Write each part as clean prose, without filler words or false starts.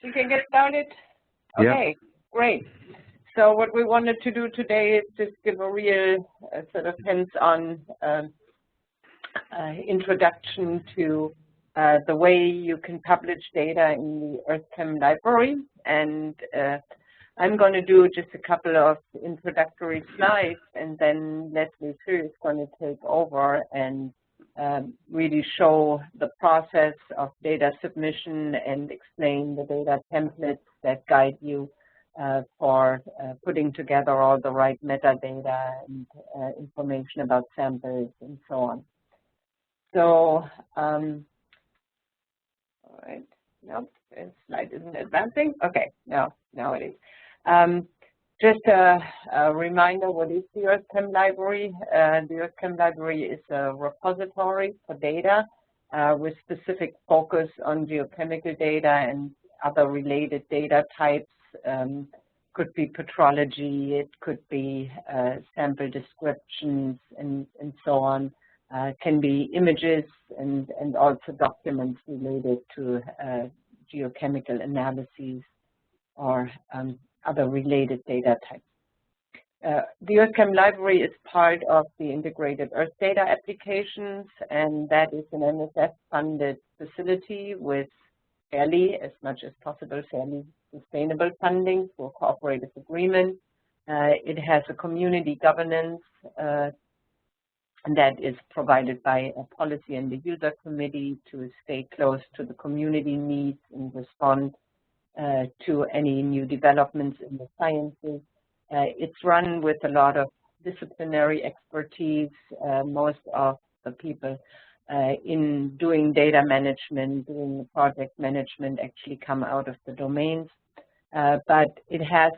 We can get started? Okay, great. So what we wanted to do today is just give a real sort of hands-on introduction to the way you can publish data in the EarthChem library. And I'm going to do just a couple of introductory slides, and then Leslie is going to take over and really show the process of data submission and explain the data templates that guide you for putting together all the right metadata and information about samples and so on. So, all right, nope, this slide isn't advancing. Okay, now it is. Just a reminder, what is the EarthChem library? The EarthChem library is a repository for data with specific focus on geochemical data and other related data types. Could be petrology, it could be sample descriptions and so on. Can be images and also documents related to geochemical analyses or other related data types. The EarthChem library is part of the Integrated Earth Data Applications, and that is an NSF-funded facility with fairly, as much as possible, fairly sustainable funding for cooperative agreement. It has a community governance that is provided by a policy and the user committee to stay close to the community needs and respond to any new developments in the sciences. It's run with a lot of disciplinary expertise. Most of the people in doing data management, doing the project management actually come out of the domains. But it has,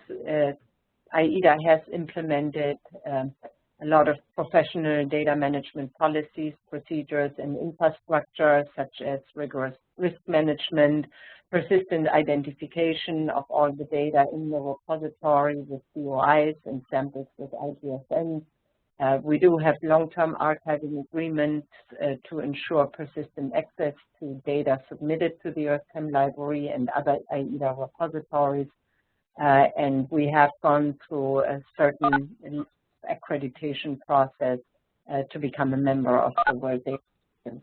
IEDA has implemented a lot of professional data management policies, procedures, and infrastructure, such as rigorous risk management, persistent identification of all the data in the repository with DOIs and samples with IGSNs. We do have long-term archiving agreements to ensure persistent access to data submitted to the EarthChem library and other IEDA repositories. And we have gone through a certain accreditation process to become a member of the World Data System.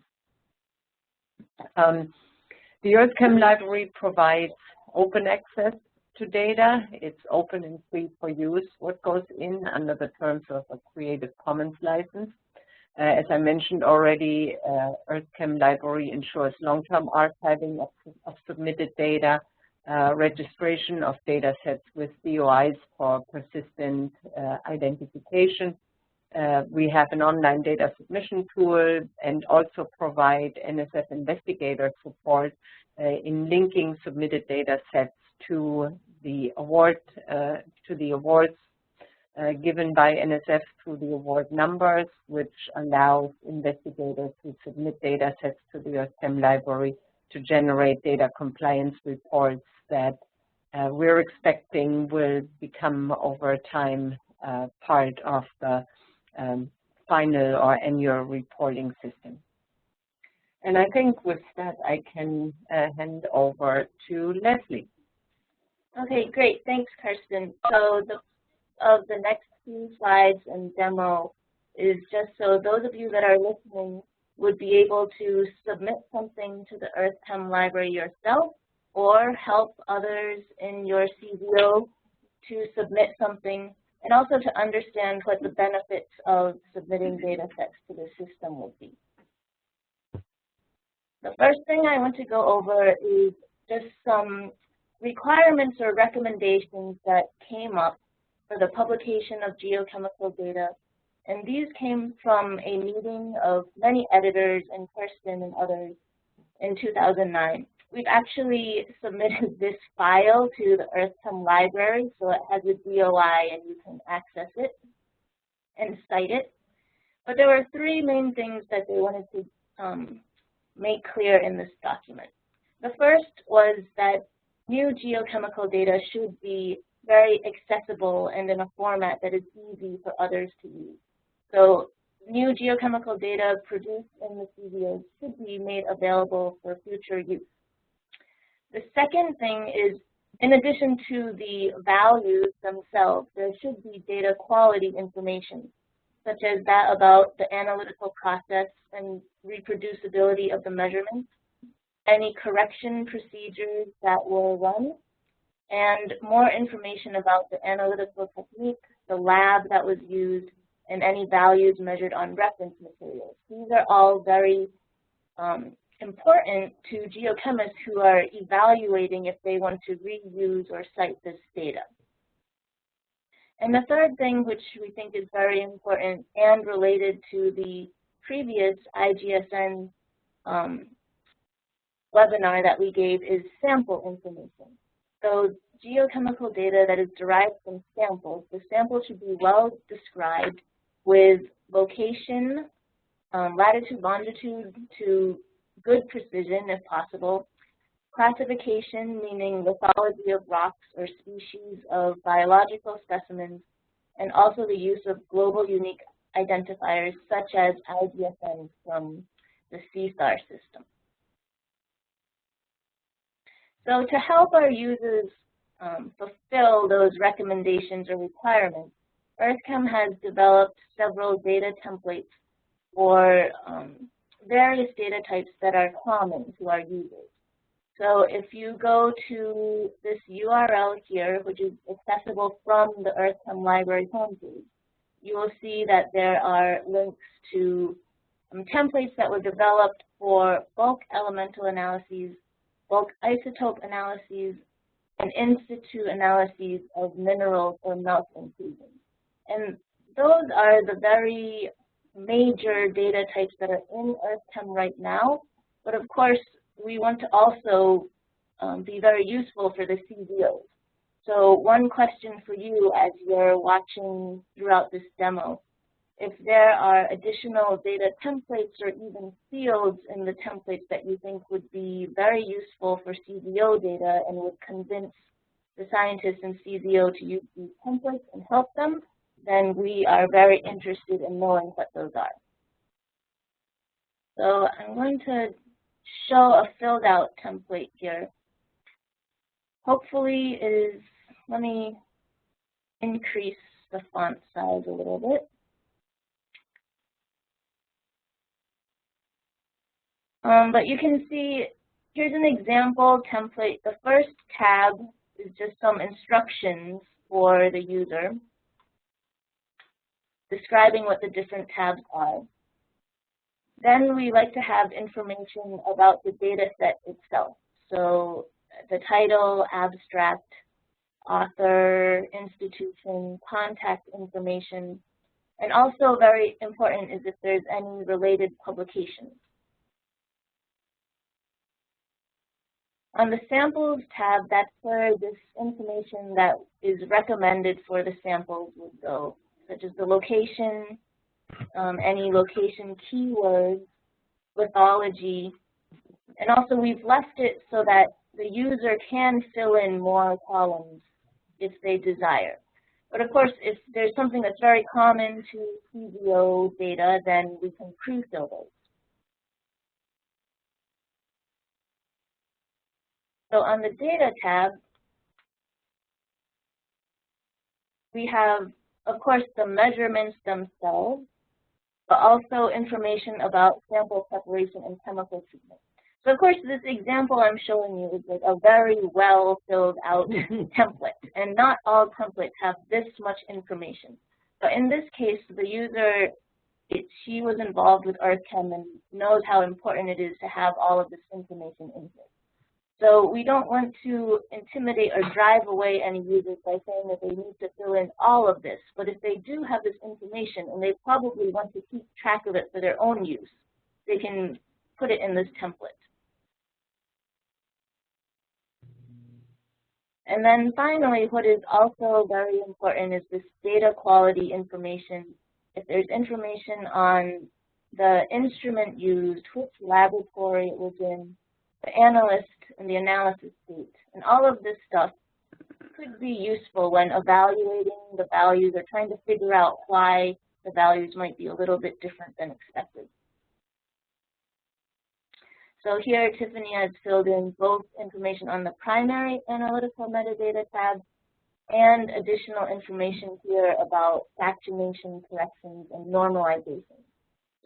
The EarthChem library provides open access to data. It's open and free for use. What goes in under the terms of a Creative Commons license. As I mentioned already, EarthChem library ensures long-term archiving of submitted data, registration of data sets with DOIs for persistent identification. We have an online data submission tool and also provide NSF investigator support in linking submitted data sets to the awards given by NSF through the award numbers, which allows investigators to submit data sets to the EarthChem library to generate data compliance reports that we're expecting will become over time part of the final or annual reporting system. And I think with that, I can hand over to Leslie. Okay, great. Thanks, Kerstin. So the next few slides and demo is just so those of you that are listening would be able to submit something to the EarthChem library yourself or help others in your CZO to submit something, and also to understand what the benefits of submitting data sets to the system will be. The first thing I want to go over is just some requirements or recommendations that came up for the publication of geochemical data. And these came from a meeting of many editors and Kerstin and others in 2009. We've actually submitted this file to the EarthChem library, so it has a DOI and you can access it and cite it. But there were three main things that they wanted to make clear in this document. The first was that new geochemical data should be very accessible and in a format that is easy for others to use. So new geochemical data produced in the CZOs should be made available for future use. The second thing is, in addition to the values themselves, there should be data quality information, such as that about the analytical process and reproducibility of the measurements, any correction procedures that were run, and more information about the analytical technique, the lab that was used, and any values measured on reference materials. These are all very important to geochemists who are evaluating if they want to reuse or cite this data. And the third thing, which we think is very important and related to the previous IGSN webinar that we gave, is sample information. So geochemical data that is derived from samples, the sample should be well described with location, latitude, longitude to good precision if possible, classification, meaning lithology of rocks or species of biological specimens, and also the use of global unique identifiers such as IGSN from the CSAR system. So to help our users fulfill those recommendations or requirements, EarthChem has developed several data templates for various data types that are common to our users. So if you go to this URL here, which is accessible from the EarthChem library homepage, you will see that there are links to templates that were developed for bulk elemental analyses, bulk isotope analyses, and in situ analyses of minerals or melt inclusions. And those are the very major data types that are in EarthChem right now. But of course, we want to also be very useful for the CZOs. So one question for you as you're watching throughout this demo, if there are additional data templates or even fields in the templates that you think would be very useful for CZO data and would convince the scientists in CZO to use these templates and help them, then we are very interested in knowing what those are. So I'm going to show a filled out template here. Hopefully it is, let me increase the font size a little bit. But you can see, here's an example template. The first tab is just some instructions for the user, describing what the different tabs are. Then we like to have information about the data set itself. So the title, abstract, author, institution, contact information, and also very important is if there's any related publications. On the samples tab, that's where this information that is recommended for the samples would go, such as the location, any location keywords, lithology, and also we've left it so that the user can fill in more columns if they desire. But of course, if there's something that's very common to CZO data, then we can pre-fill those. So on the data tab, we have, of course, the measurements themselves, but also information about sample preparation and chemical treatment. So of course, this example I'm showing you is like a very well filled out template, and not all templates have this much information. But in this case, the user, she was involved with EarthChem and knows how important it is to have all of this information in here. So we don't want to intimidate or drive away any users by saying that they need to fill in all of this. But if they do have this information and they probably want to keep track of it for their own use, they can put it in this template. And then finally, what is also very important is this data quality information. If there's information on the instrument used, which laboratory it was in, the analyst and the analysis state, and all of this stuff could be useful when evaluating the values or trying to figure out why the values might be a little bit different than expected. So here, Tiffany has filled in both information on the primary analytical metadata tab and additional information here about fractionation, corrections, and normalization.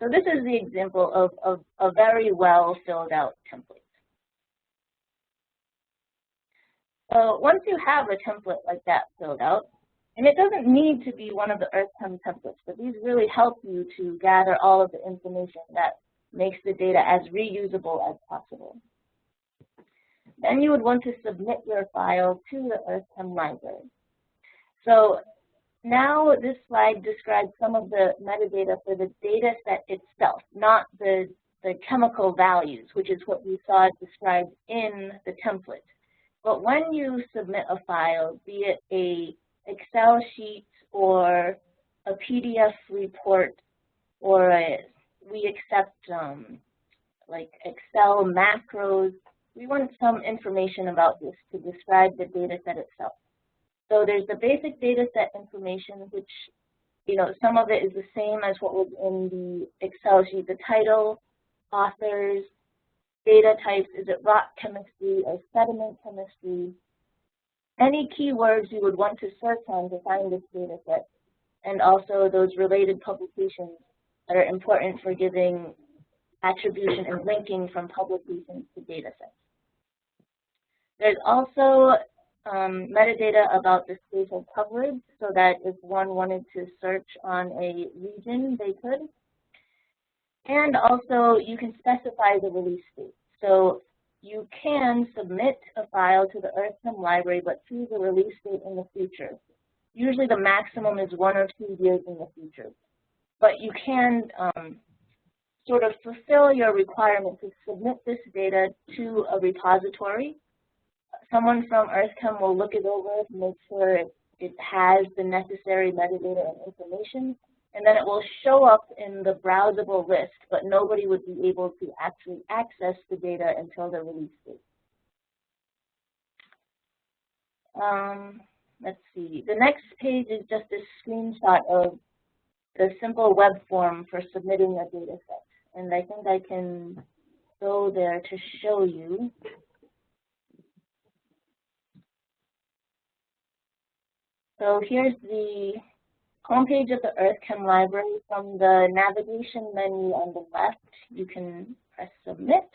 So this is the example of a very well filled out template. So once you have a template like that filled out, and it doesn't need to be one of the EarthChem templates, but these really help you to gather all of the information that makes the data as reusable as possible. Then you would want to submit your file to the EarthChem library. So now this slide describes some of the metadata for the data set itself, not the chemical values, which is what we saw described in the template. But when you submit a file, be it a Excel sheet or a PDF report, or we accept like Excel macros, we want some information about this to describe the data set itself. So there's the basic data set information, which, you know, some of it is the same as what was in the Excel sheet, the title, authors, data types, is it rock chemistry or sediment chemistry, any keywords you would want to search on to find this data set, and also those related publications that are important for giving attribution and linking from publications to data sets. There's also metadata about the spatial coverage, so that if one wanted to search on a region, they could. And also, you can specify the release date. So you can submit a file to the EarthChem library, but choose a release date in the future. Usually the maximum is 1 or 2 years in the future. But you can sort of fulfill your requirement to submit this data to a repository. Someone from EarthChem will look it over to make sure it has the necessary metadata and information, and then it will show up in the browsable list, but nobody would be able to actually access the data until the release date. Let's see. The next page is just a screenshot of the simple web form for submitting a data set. And I think I can go there to show you. So here's the homepage of the EarthChem library. From the navigation menu on the left, you can press Submit.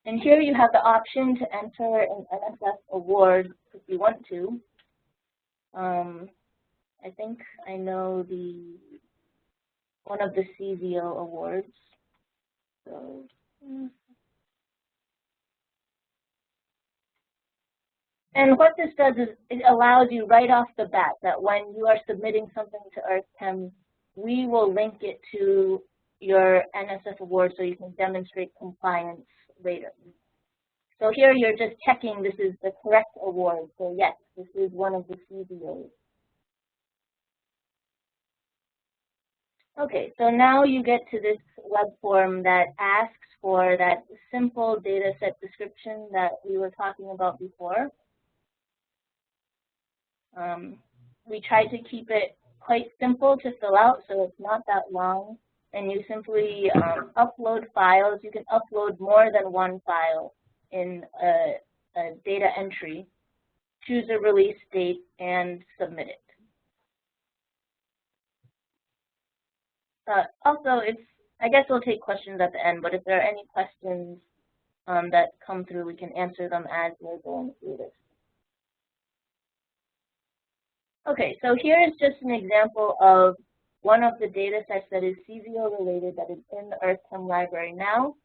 And here you have the option to enter an NSF award if you want to. I think I know one of the CZO awards. So, and what this does is it allows you right off the bat that when you are submitting something to EarthChem, we will link it to your NSF award so you can demonstrate compliance later. So here you're just checking this is the correct award. So yes, this is one of the CZOs. Okay, so now you get to this web form that asks for that simple data set description that we were talking about before. We try to keep it quite simple to fill out, so it's not that long. And you simply upload files. You can upload more than one file in a data entry, choose a release date, and submit it. Also, I guess we'll take questions at the end, but if there are any questions that come through, we can answer them as we're going through this. Okay, so here is just an example of one of the data sets that is CZO related that is in the EarthChem library now.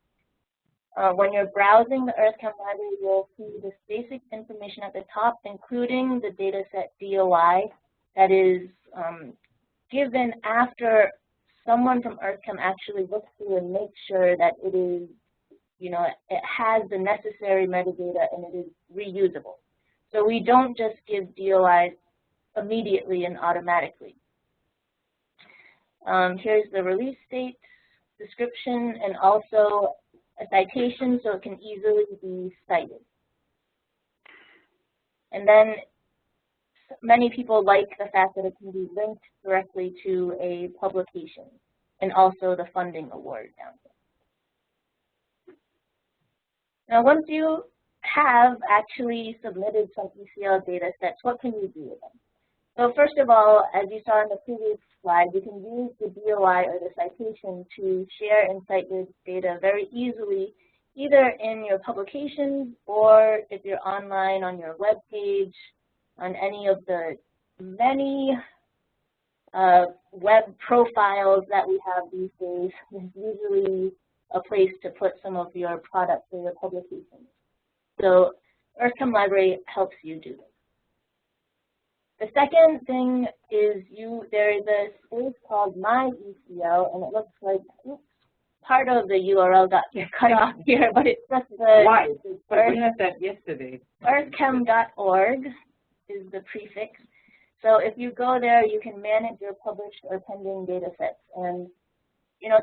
When you're browsing the EarthChem library, you'll see this basic information at the top, including the data set DOI that is given after someone from EarthChem actually looks through and makes sure that it is, it has the necessary metadata and it is reusable. So we don't just give DOIs immediately and automatically. Here's the release date, description, and also a citation so it can easily be cited. And then many people like the fact that it can be linked directly to a publication and also the funding award down here. Now, once you have actually submitted some ECL data sets, what can you do with them? So first of all, as you saw in the previous slide, you can use the DOI or the citation to share and cite your data very easily, either in your publications or if you're online on your web page, on any of the many web profiles that we have these days. There's usually a place to put some of your products or your publications. So EarthChem Library helps you do this. The second thing is there is a space called My ECL, and it looks like part of the URL got cut off here, but it's just the Why? We had that yesterday. EarthChem.org is the prefix. So if you go there, you can manage your published or pending data sets. And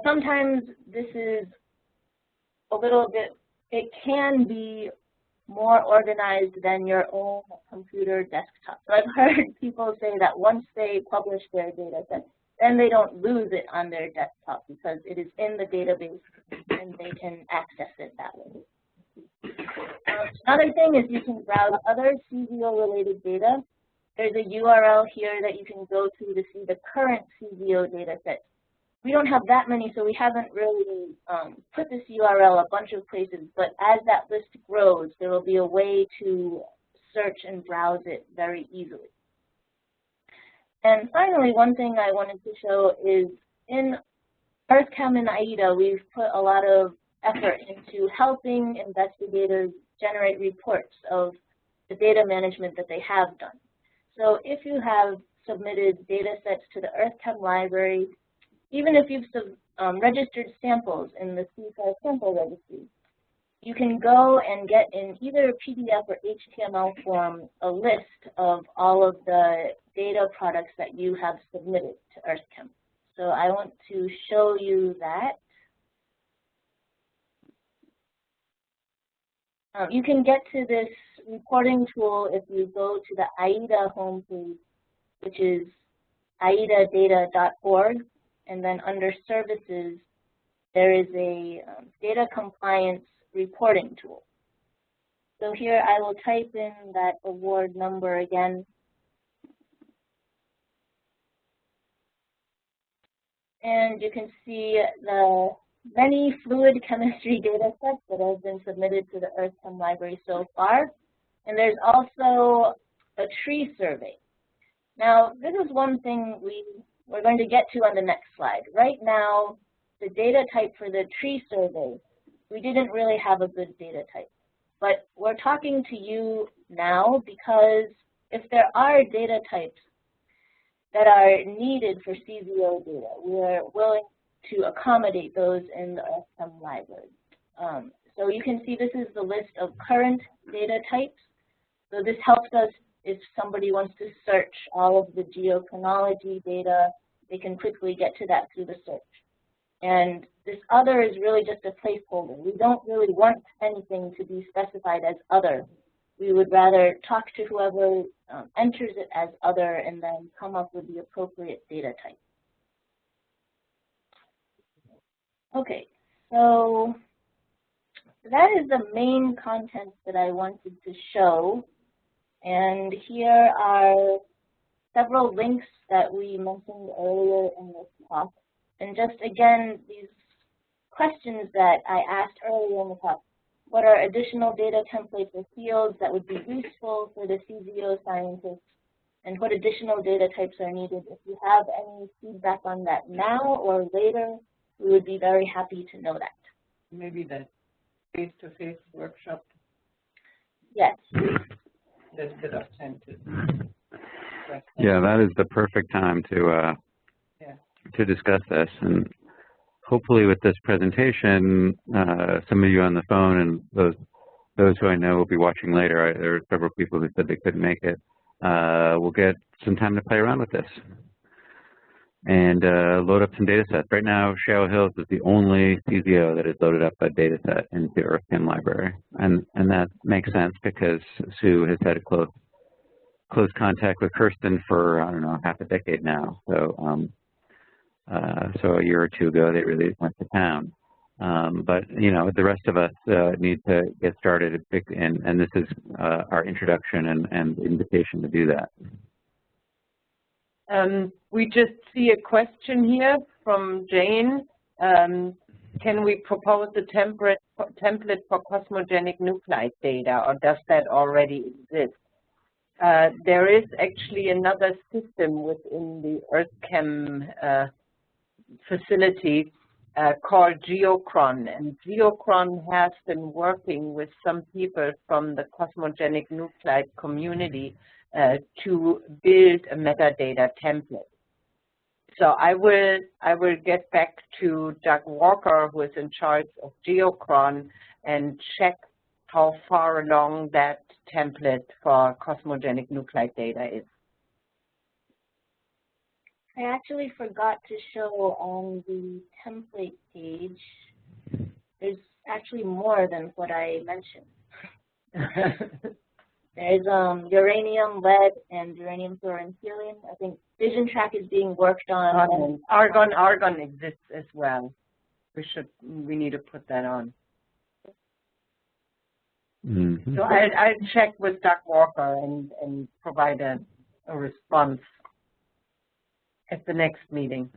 sometimes this is a little bit, it can be more organized than your own computer desktop. So I've heard people say that once they publish their data set, then they don't lose it on their desktop because it is in the database and they can access it that way. Another thing is you can browse other CZO-related data. There's a URL here that you can go to see the current CZO data set. We don't have that many, so we haven't really put this URL a bunch of places, but as that list grows, there will be a way to search and browse it very easily. And finally, one thing I wanted to show is in EarthChem and AIDA, we've put a lot of effort into helping investigators generate reports of the data management that they have done. So if you have submitted data sets to the EarthChem library, even if you've registered samples in the CSAR sample registry, you can go and get in either PDF or HTML form a list of all of the data products that you have submitted to EarthChem. So I want to show you that. You can get to this reporting tool if you go to the AIDA homepage, which is aidadata.org, and then under Services, there is a data compliance reporting tool. So here I will type in that award number again. And you can see the many fluid chemistry data sets that have been submitted to the EarthChem library so far. And there's also a tree survey. Now, this is one thing we're going to get to on the next slide. Right now, the data type for the tree survey, we didn't really have a good data type. But we're talking to you now because if there are data types that are needed for CZO data, we are willing to accommodate those in the EarthChem library. So you can see this is the list of current data types. So this helps us if somebody wants to search all of the geochronology data, they can quickly get to that through the search. And this other is really just a placeholder. We don't really want anything to be specified as other. We would rather talk to whoever enters it as other and then come up with the appropriate data type. Okay, so that is the main content that I wanted to show. And here are several links that we mentioned earlier in this talk. And just again, these questions that I asked earlier in the talk. What are additional data templates or fields that would be useful for the CZO scientists? And what additional data types are needed? If you have any feedback on that now or later, we would be very happy to know that. Maybe that face-to-face workshop. Yes. There's a bit of time to. Yeah, that is the perfect time to discuss this, and hopefully with this presentation, some of you on the phone and those who I know will be watching later. There are several people who said they couldn't make it. We'll get some time to play around with this and load up some data sets. Right now, Shallow Hills is the only CZO that has loaded up a data set into the EarthChem library, and that makes sense because Sue has had a close contact with Kerstin for, I don't know, half a decade now. So, so a year or two ago, they really went to town. But you know, the rest of us need to get started, and this is our introduction and invitation to do that. We just see a question here from Jane. Can we propose a template for cosmogenic nuclide data, or does that already exist? There is actually another system within the EarthChem facility called Geochron, and Geochron has been working with some people from the cosmogenic nuclide community to build a metadata template. So I will get back to Doug Walker, who is in charge of Geochron, and check how far along that template for cosmogenic nuclide data is. I actually forgot to show on the template page. There's actually more than what I mentioned. There's uranium, lead, and uranium, thorium, helium. I think fission track is being worked on. Argon exists as well. We need to put that on. Mm-hmm. So I'll check with Doug Walker and provide a response at the next meeting.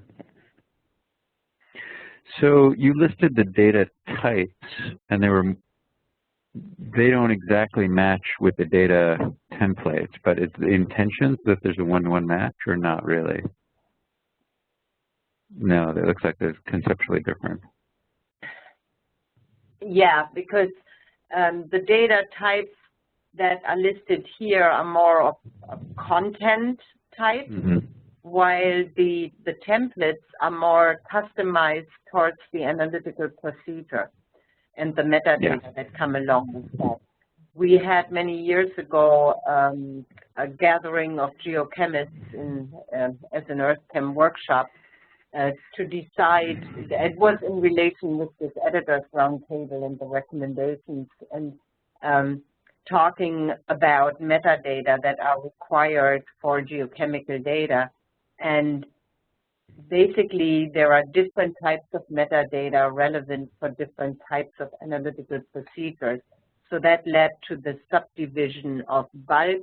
So you listed the data types, and they don't exactly match with the data templates, but it's the intentions that there's a one-to-one match, or not really? No, it looks like they're conceptually different. Yeah, because the data types that are listed here are more of content type, mm-hmm. while the templates are more customized towards the analytical procedure and the metadata that come along with that. We had many years ago a gathering of geochemists as an EarthChem workshop to decide. It was in relation with this editors roundtable and the recommendations, and talking about metadata that are required for geochemical data. And basically, there are different types of metadata relevant for different types of analytical procedures. So that led to the subdivision of bulk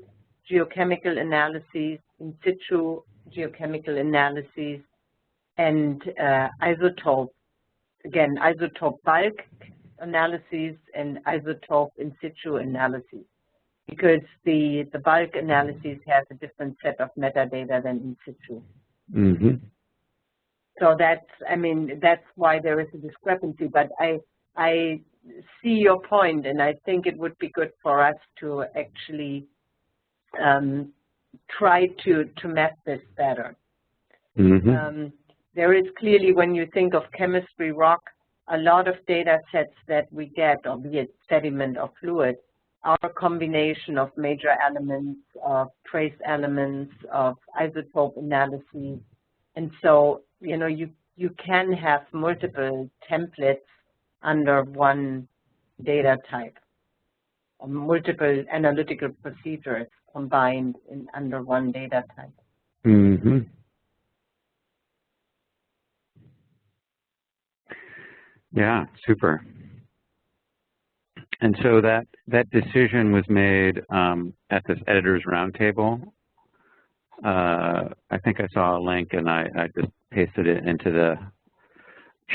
geochemical analyses, in situ geochemical analyses, and isotope, again, isotope bulk analyses and isotope in situ analyses, because the bulk analyses have a different set of metadata than in situ. Mm-hmm. So that's why there is a discrepancy. But I see your point, and I think it would be good for us to actually try to map this better. Mm-hmm. There is clearly, when you think of chemistry rock, a lot of data sets that we get, albeit sediment or fluid, are a combination of major elements, of trace elements, of isotope analyses. And so, you know, you can have multiple templates under one data type, or multiple analytical procedures combined under one data type. Mm-hmm. Yeah, super. And so that decision was made at this editors roundtable. I think I saw a link, and I just pasted it into the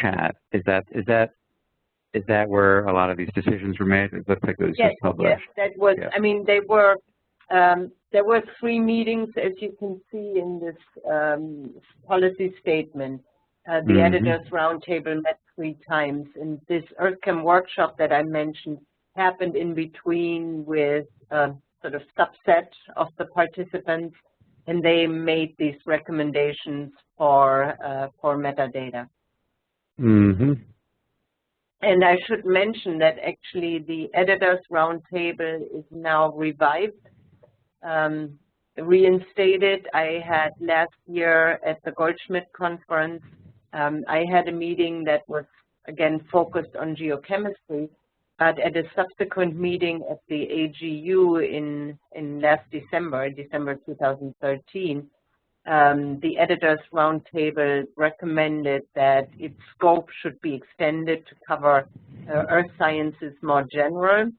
chat. Is that where a lot of these decisions were made? It looks like it was just published. Yes, that was. Yeah. I mean, there were 3 meetings, as you can see in this policy statement. The editors roundtable met 3 times, and this EarthChem workshop that I mentioned happened in between with a sort of subset of the participants, and they made these recommendations for metadata. Mm-hmm. And I should mention that actually the editors roundtable is now revived, reinstated. I had last year at the Goldschmidt conference, I had a meeting that was, again, focused on geochemistry, but at a subsequent meeting at the AGU in last December 2013, the editors roundtable recommended that its scope should be extended to cover earth sciences more general,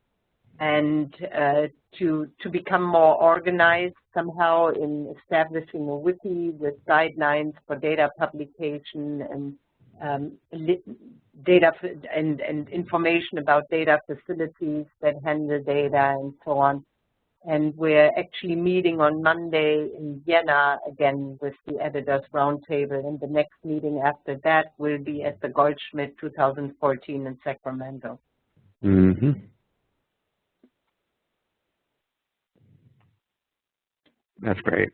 and to become more organized somehow in establishing a wiki with guidelines for data publication and data and information about data facilities that handle data and so on. And we're actually meeting on Monday in Vienna again with the editors roundtable, and the next meeting after that will be at the Goldschmidt 2014 in Sacramento. Mm-hmm. That's great.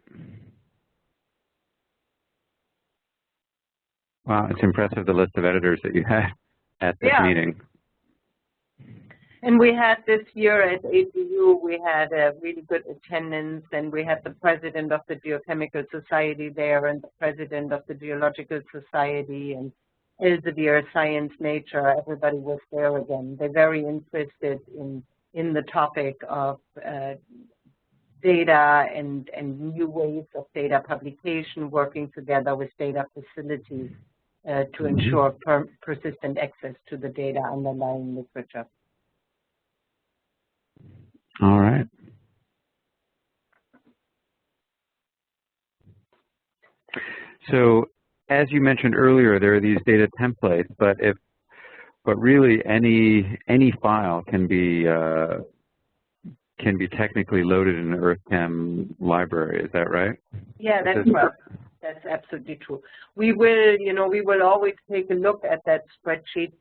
Wow, it's impressive the list of editors that you had at this meeting. And we had this year at APU, we had a really good attendance, and we had the president of the Geochemical Society there and the president of the Geological Society and Elsevier, Science, Nature. Everybody was there again. They're very interested in the topic of data and new ways of data publication, working together with data facilities to ensure persistent access to the data underlying literature. All right. So, as you mentioned earlier, there are these data templates, but really any file can be technically loaded in the EarthChem library. Is that right? Yeah, that's right. That's absolutely true. We will always take a look at that spreadsheet,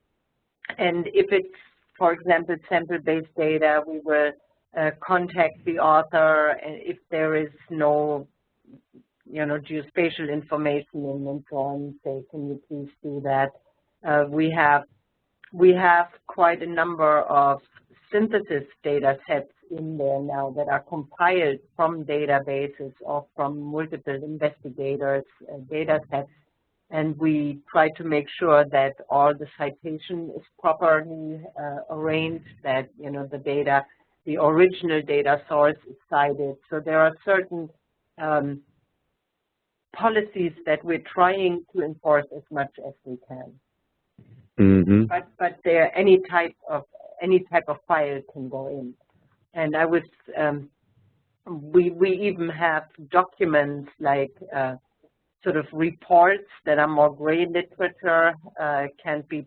and if it's, for example, sample-based data, we will contact the author, and if there is no, geospatial information and so on, say, can you please do that? We have quite a number of synthesis data sets in there now that are compiled from databases or from multiple investigators' data sets, and we try to make sure that all the citation is properly arranged, that the original data source is cited. So there are certain policies that we're trying to enforce as much as we can. Mm-hmm. But there any type of file can go in. And I was we even have documents like sort of reports that are more gray literature, can be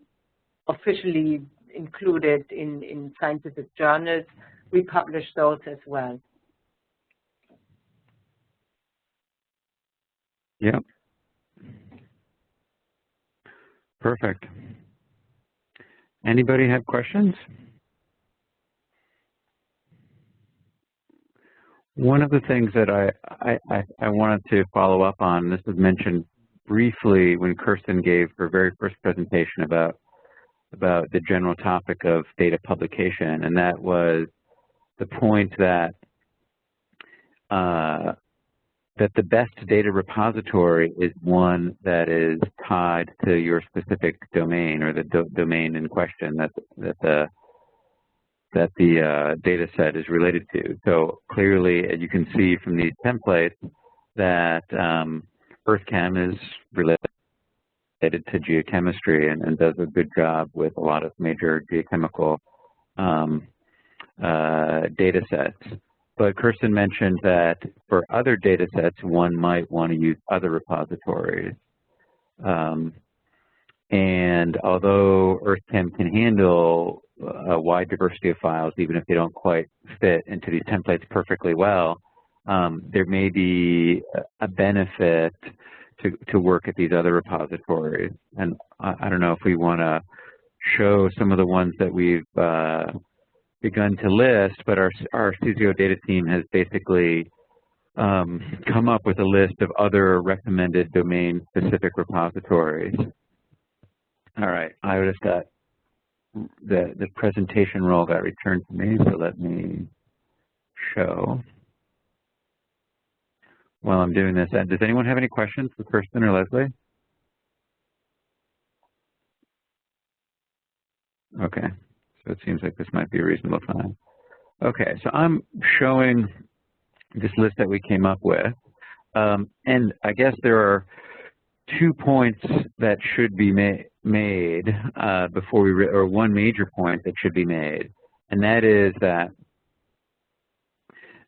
officially included in scientific journals. We publish those as well. Yeah. Perfect. Anybody have questions? One of the things that I wanted to follow up on, this was mentioned briefly when Kerstin gave her very first presentation about the general topic of data publication, and that was the point that that the best data repository is one that is tied to your specific domain or the domain in question that the data set is related to. So clearly, as you can see from these templates, that EarthChem is related to geochemistry and does a good job with a lot of major geochemical data sets. But Kerstin mentioned that for other data sets, one might want to use other repositories. And although EarthChem can handle a wide diversity of files, even if they don't quite fit into these templates perfectly well, there may be a benefit to work at these other repositories. And I don't know if we want to show some of the ones that we've begun to list, but our CZOData team has basically come up with a list of other recommended domain-specific repositories. All right, I just got the presentation role got returned to me, so let me show while I'm doing this. And does anyone have any questions for Kerstin or Leslie? Okay, so it seems like this might be a reasonable time. Okay, so I'm showing this list that we came up with. And I guess there are 2 points that should be made before we, or one major point that should be made, and that is that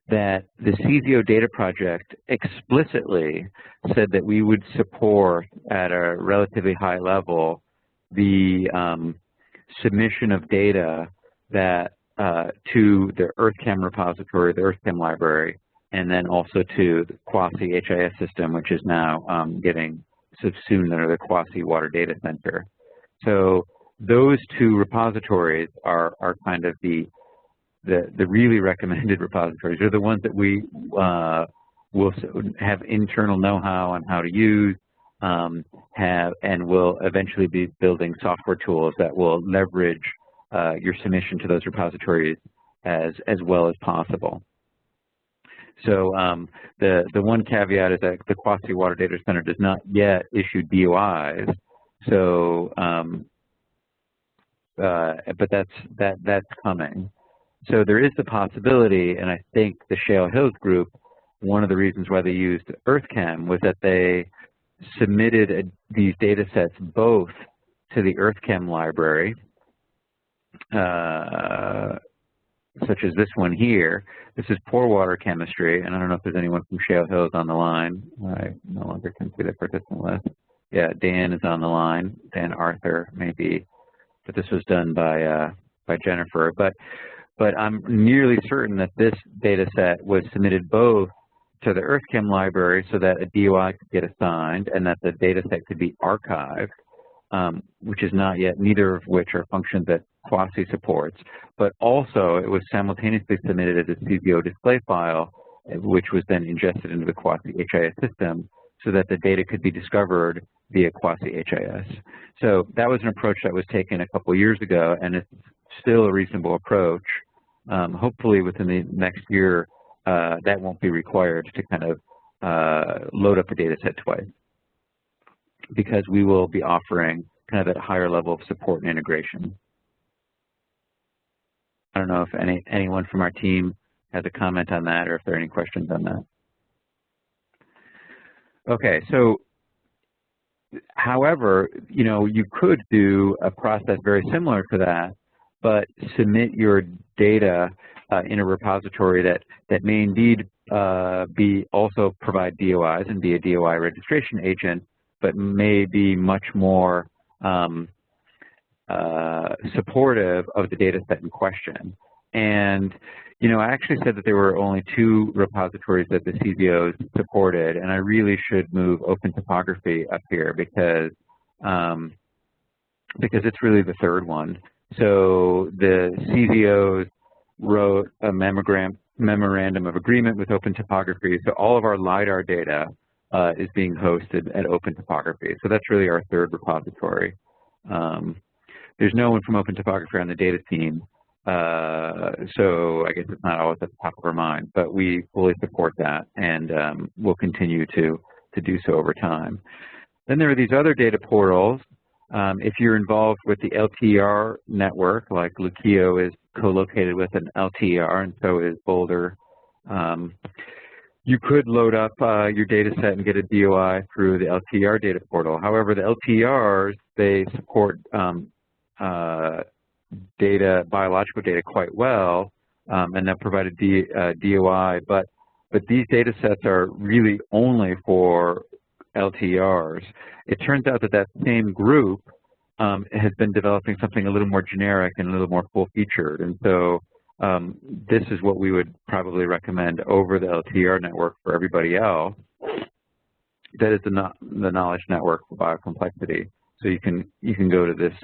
the CZOData project explicitly said that we would support at a relatively high level the submission of data that to the EarthChem repository, the EarthChem library, and then also to the quasi-HIS system, which is now getting subsumed under the quasi-water data center. So those 2 repositories are kind of the really recommended repositories. They're the ones that we will have internal know-how on how to use, and will eventually be building software tools that will leverage your submission to those repositories as well as possible. So the one caveat is that the Quasi-Water Data Center does not yet issue DOIs. So, but that's coming. So there is the possibility, and I think the Shale Hills group, one of the reasons why they used EarthChem was that they submitted these data sets both to the EarthChem library, such as this one here. This is pore water chemistry, and I don't know if there's anyone from Shale Hills on the line. I no longer can see the participant list. Yeah, Dan is on the line. Dan Arthur, maybe, but this was done by Jennifer. But I'm nearly certain that this data set was submitted both to the EarthChem library so that a DOI could get assigned and that the data set could be archived, which is not yet, neither of which are functions that Quasi supports, but also it was simultaneously submitted as a CZO display file, which was then ingested into the Quasi-HIS system so that the data could be discovered via Quasi-HIS. So that was an approach that was taken a couple of years ago, and it's still a reasonable approach. Hopefully within the next year, that won't be required to kind of load up a data set twice, because we will be offering kind of at a higher level of support and integration. I don't know if anyone from our team has a comment on that or if there are any questions on that. Okay, so however, you know, you could do a process very similar to that, but submit your data in a repository that may indeed also provide DOIs and be a DOI registration agent, but may be much more supportive of the data set in question. And, you know, I actually said that there were only 2 repositories that the CZOs supported, and I really should move Open Topography up here because it's really the 3rd one. So the CZOs wrote a memorandum of agreement with Open Topography, so all of our LiDAR data is being hosted at Open Topography. So that's really our 3rd repository. There's no one from Open Topography on the data team, so I guess it's not always at the top of our mind, but we fully support that, and we'll continue to do so over time. Then there are these other data portals. If you're involved with the LTER network, like Lukio is co-located with an LTER, and so is Boulder, you could load up your data set and get a DOI through the LTER data portal. However, the LTERs, they support biological data quite well, and that provide a DOI, but these data sets are really only for LTERs. It turns out that that same group has been developing something a little more generic and a little more full-featured, and so this is what we would probably recommend over the LTER network for everybody else. That is the knowledge network for biocomplexity. So you can go to this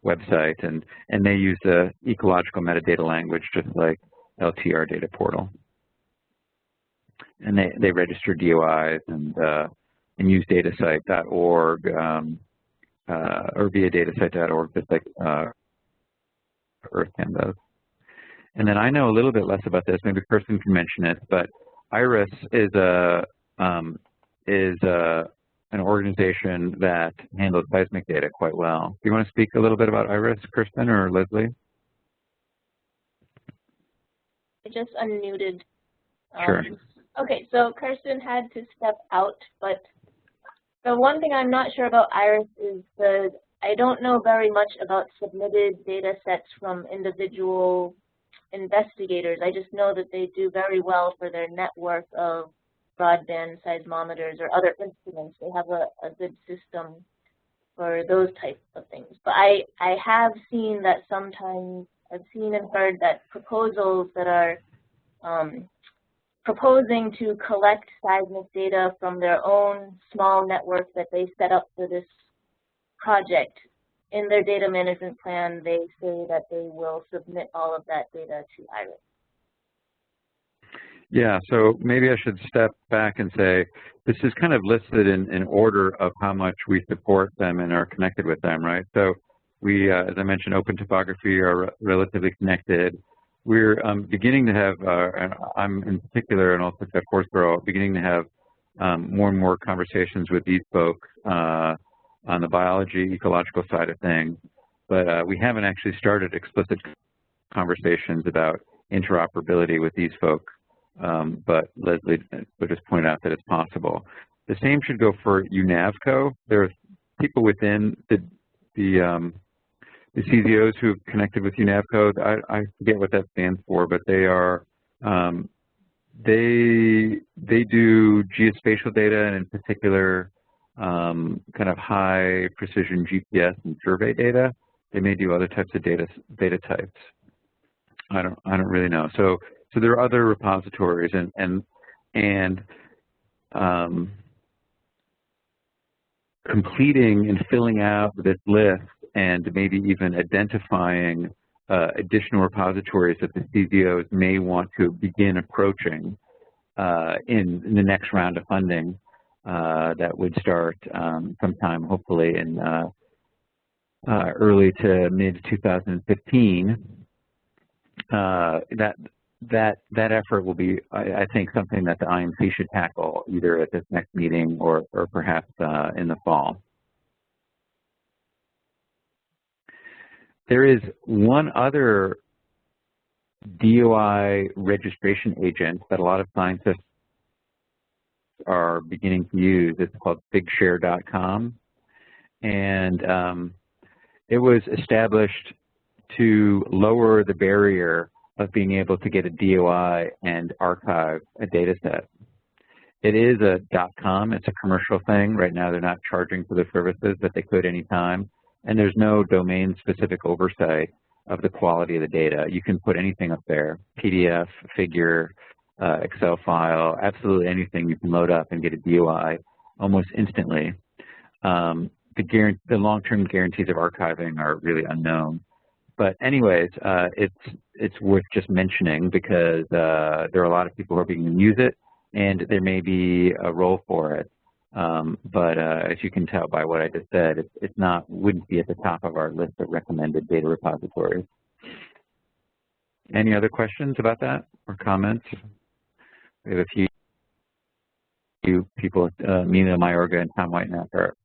website, and they use the ecological metadata language just like LTER data portal, and they register DOIs and use datasite.org or via datasite.org, just like EarthChem does. And then I know a little bit less about this. Maybe Kerstin can mention it, but IRIS is an organization that handles seismic data quite well. Do you want to speak a little bit about IRIS, Kerstin or Leslie? I just unmuted. Sure. Okay, so Kerstin had to step out, but the one thing I'm not sure about IRIS is I don't know very much about submitted data sets from individual investigators. I just know that they do very well for their network of broadband seismometers or other instruments. They have a good system for those types of things. But I have seen that sometimes, I've seen and heard that proposals that are proposing to collect seismic data from their own small network that they set up for this project, in their data management plan, they say that they will submit all of that data to IRIS. Yeah, so maybe I should step back and say this is kind of listed in order of how much we support them and are connected with them, right? So we, as I mentioned, Open Topography are relatively connected. We're beginning to have, and I'm in particular, and also at Foursquare, beginning to have more and more conversations with these folks on the biology, ecological side of things. But we haven't actually started explicit conversations about interoperability with these folks. But Leslie would just point out that it's possible. The same should go for UNAVCO. There are people within the CZOs who have connected with UNAVCO. I forget what that stands for, but they are they do geospatial data, and in particular kind of high precision GPS and survey data. They may do other types of data types. I don't really know. So there are other repositories and completing and filling out this list and maybe even identifying additional repositories that the CZOs may want to begin approaching in the next round of funding that would start sometime hopefully in early to mid 2015. That effort will be, I think, something that the IMC should tackle either at this next meeting or perhaps in the fall. There is one other DOI registration agent that a lot of scientists are beginning to use. It's called bigshare.com, and it was established to lower the barrier of being able to get a DOI and archive a data set. It is a .com, it's a commercial thing. Right now they're not charging for the services, but they could anytime. And there's no domain-specific oversight of the quality of the data. You can put anything up there, PDF, figure, Excel file, absolutely anything you can load up and get a DOI almost instantly. The long-term guarantees of archiving are really unknown. But anyways, it's worth just mentioning because there are a lot of people who are beginning to use it, and there may be a role for it. But as you can tell by what I just said, wouldn't be at the top of our list of recommended data repositories. Any other questions about that or comments? We have a few people, Mina Mayorga and Tom Whitenack are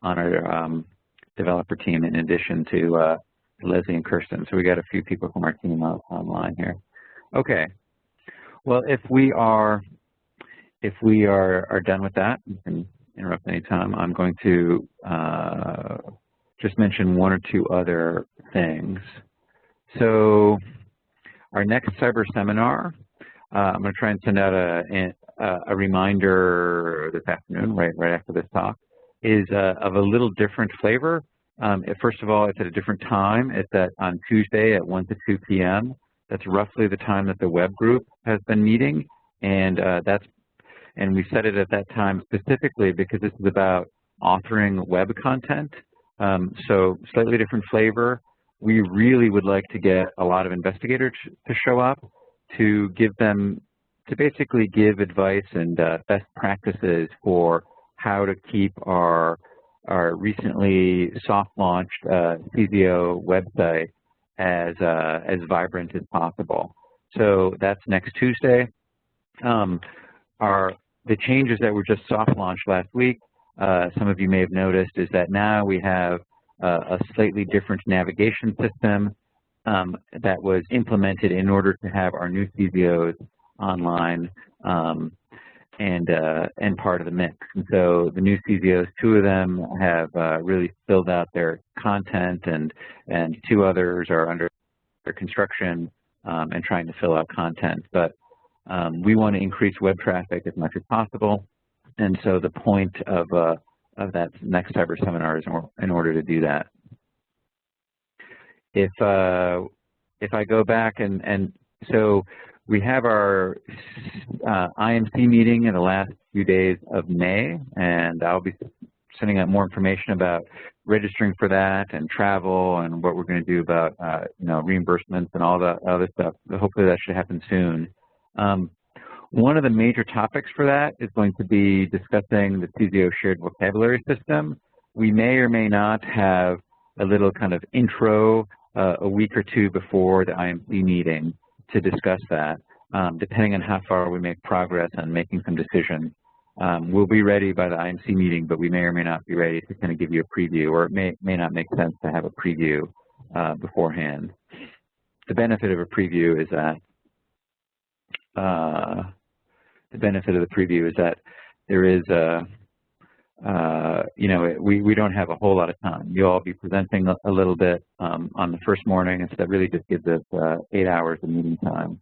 on our developer team in addition to Leslie and Kerstin. So we got a few people from our team online here. Okay. Well, if we are done with that, you can interrupt anytime. I'm going to just mention one or two other things. So our next cyber seminar, I'm going to try and send out a reminder this afternoon, right after this talk, is of a little different flavor. First of all, it's at a different time. It's on Tuesday at 1 to 2 p.m. That's roughly the time that the web group has been meeting, and we set it at that time specifically because this is about authoring web content. So slightly different flavor. We really would like to get a lot of investigators to show up to basically give advice and best practices for how to keep our recently soft-launched CZO website as vibrant as possible. So that's next Tuesday. The changes that were just soft-launched last week, some of you may have noticed, is that now we have a slightly different navigation system that was implemented in order to have our new CZOs online and part of the mix. And so the new CZOs, 2 of them have really filled out their content, and 2 others are under construction and trying to fill out content. But we want to increase web traffic as much as possible, and so the point of that next cyber seminar is in order to do that. If I go back and so we have our IMC meeting in the last few days of May, and I'll be sending out more information about registering for that and travel and what we're going to do about reimbursements and all the other stuff. Hopefully that should happen soon. One of the major topics for that is going to be discussing the CZO shared vocabulary system. We may or may not have a little kind of intro a week or 2 before the IMC meeting to discuss that, depending on how far we make progress on making some decisions. We'll be ready by the IMC meeting, but we may or may not be ready to kind of give you a preview, or it may not make sense to have a preview beforehand. The benefit of a preview is that there is we don't have a whole lot of time. You'll all be presenting a little bit on the first morning, and so that really just gives us 8 hours of meeting time.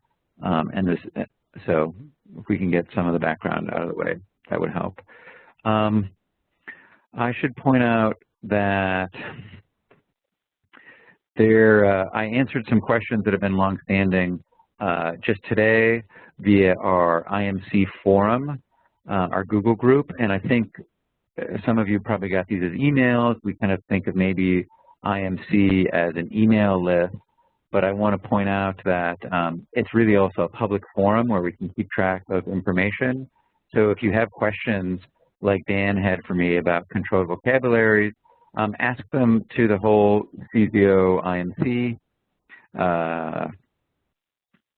So if we can get some of the background out of the way, that would help. I should point out that I answered some questions that have been longstanding just today via our IMC forum, our Google group, and I think some of you probably got these as emails. We kind of think of maybe IMC as an email list, but I want to point out that it's really also a public forum where we can keep track of information. So if you have questions like Dan had for me about controlled vocabularies, ask them to the whole CZO IMC.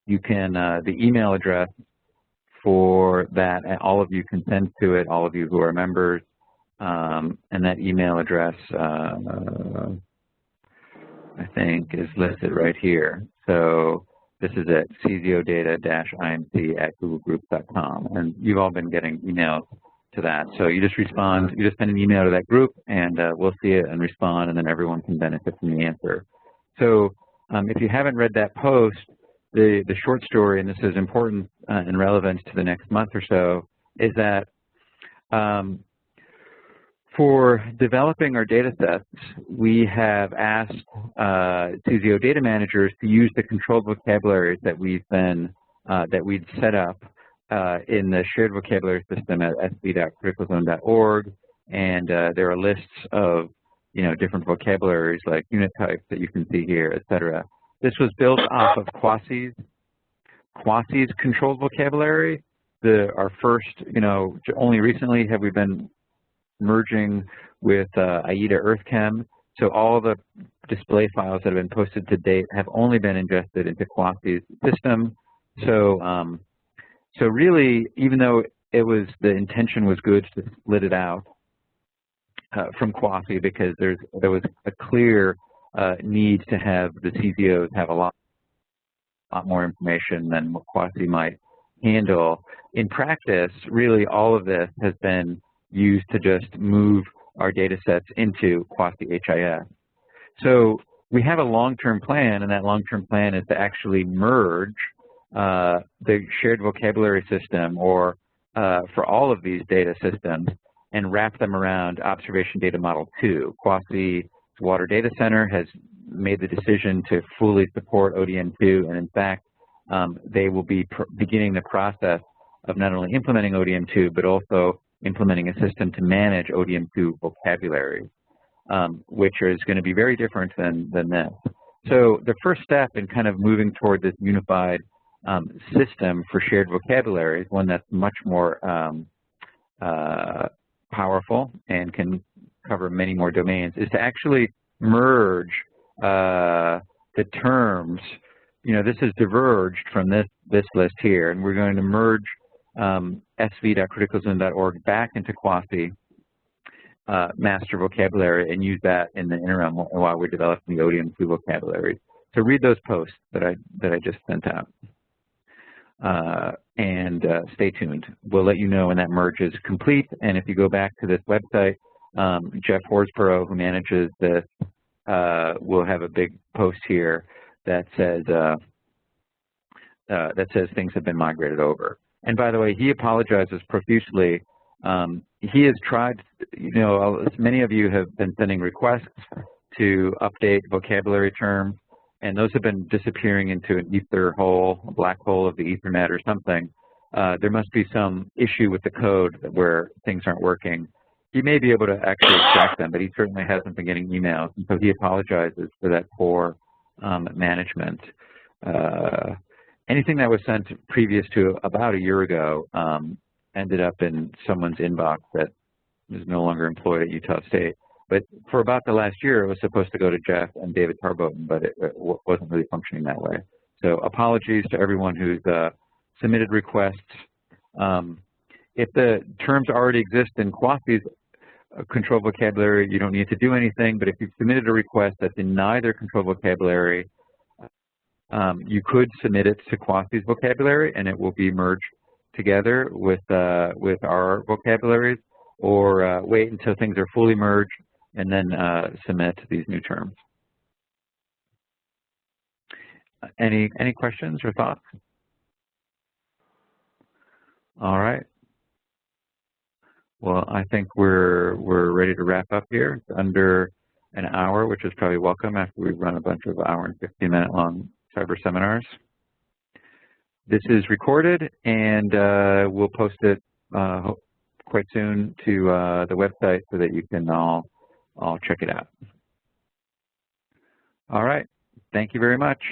You can, the email address for that, and all of you can send to it, all of you who are members, and that email address, I think, is listed right here. So this is at czodata-imc@googlegroups.com, and you've all been getting emails to that. So you just respond, you just send an email to that group, and we'll see it and respond, and then everyone can benefit from the answer. So if you haven't read that post, the short story, and this is important and relevant to the next month or so, is that for developing our data sets, we have asked CZO data managers to use the controlled vocabularies that we've set up in the shared vocabulary system at sv.criticalzone.org, and there are lists of different vocabularies like unit types that you can see here, etc. This was built off of Quasi's controlled vocabulary. Our first, only recently have we been merging with AIDA EarthChem. So all the display files that have been posted to date have only been ingested into Quasi's system. So so really, even though the intention was good to split it out from Quasi, because there was a clear need to have the CZOs have a lot more information than what Quasi might handle. In practice, really all of this has been used to just move our data sets into Quasi HIS. So we have a long-term plan, and that long-term plan is to actually merge the shared vocabulary system, or for all of these data systems, and wrap them around Observation Data Model 2. Quasi's Water Data Center has made the decision to fully support ODM2, and in fact, they will be beginning the process of not only implementing ODM2, but also implementing a system to manage ODM2 vocabulary, which is going to be very different than this. So the first step in kind of moving toward this unified system for shared vocabulary, one that's much more powerful and can cover many more domains, is to actually merge the terms. This is diverged from this list here, and we're going to merge sv.criticalzone.org back into Quasi master vocabulary and use that in the interim while we're developing the ODM2 vocabulary. So read those posts that I just sent out. and stay tuned. We'll let you know when that merge is complete. And if you go back to this website, Jeff Horsborough, who manages this, will have a big post here that says things have been migrated over. And by the way, he apologizes profusely. He has tried, many of you have been sending requests to update vocabulary terms, and those have been disappearing into an ether hole, a black hole of the Ethernet or something. There must be some issue with the code where things aren't working. He may be able to actually extract them, but he certainly hasn't been getting emails, and so he apologizes for that poor management. Anything that was sent previous to about a year ago ended up in someone's inbox that is no longer employed at Utah State. But for about the last year, it was supposed to go to Jeff and David Tarboten, but it wasn't really functioning that way. So apologies to everyone who's submitted requests. If the terms already exist in CWASPI's control vocabulary, you don't need to do anything. But if you've submitted a request that's in neither control vocabulary, you could submit it to CWASPI's vocabulary, and it will be merged together with our vocabularies, or wait until things are fully merged and then submit these new terms. Any questions or thoughts? All right. Well, I think we're ready to wrap up here. It's under an hour, which is probably welcome after we've run a bunch of hour and 15-minute long cyber seminars. This is recorded, and we'll post it quite soon to the website so that you can all check it out. All right. Thank you very much.